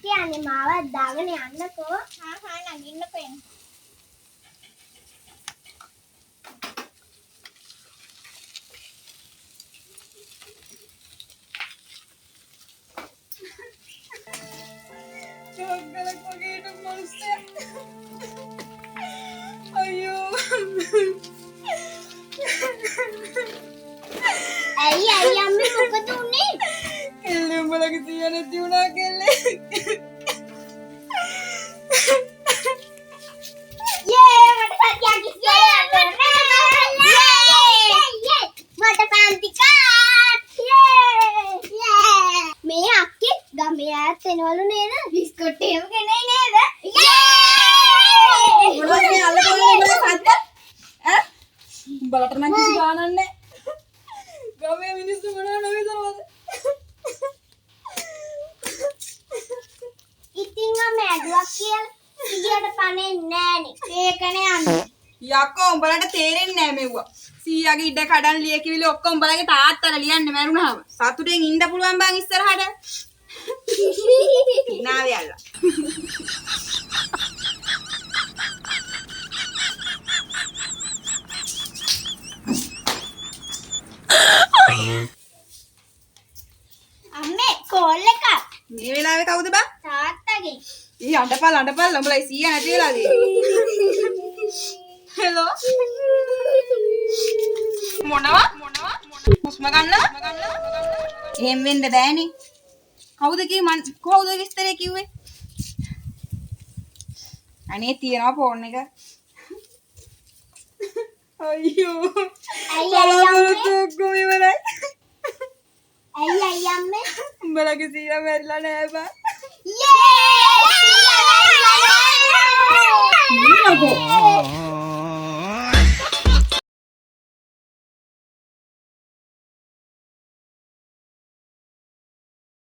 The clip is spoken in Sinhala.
කියන්නේ මාවත් දාගෙන යන්නකෝ. හා නගින්නකෝ එන්න. චෝක්කලක් වගේ ඉන්න මනුස්සයා. අයියෝ. ඇයි අම්මේ මොකද උනේ? කෙල්ලේ උඹලගේ තියා නැති වුණා කෙල්ලේ. මට පාන්තිකා මේ අක්කේ ගමේ ඈත් එනවලු නේද? බිස්කට් එහෙම ගෙනයි නේද? මොනවද මේ අල්ලපොලේ උඹලගේ සද්ද? ඈ? උඹලට නම් කිසි ගානක් නැහැ. ගමේ මිනිස්සු මොනවා නොවිතරවද? ඉතින් අම්ම ඇදුවක් කියලා ඊයට පණේ නෑනේ. ඒකනේ අම්මේ. යකෝ උඹලට තේරෙන්නේ නැහැ මෙව්වා. සීයාගේ ඉඩ කඩන් ලියකිවිලි ඔක්කොම උඹලගේ තාත්තලා ලියන්න මැරුණාම සතුටෙන් ඉන්න පුළුවන් බං ඉස්සරහට. නාවේ අල්ලා. අම්මේ කෝල් එකක්. මේ වෙලාවේ කවුද බං? තාත්තගෙන්. ඊ අඬපල් උඹලා සීයා නැති වෙලාද? හෙලෝ මොනවා හුස්ම ගන්නවා එහෙම වෙන්න බෑනේ කවුද කිව්වේ මං කවුද විස්තරේ කිව්වේ අනේ තියනවා ෆෝන් එක අයියෝ අයියෝ ඉවරයි ඇයි අම්මේ? උඹලගේ සීයා මැරිලා නෑ බං යේ!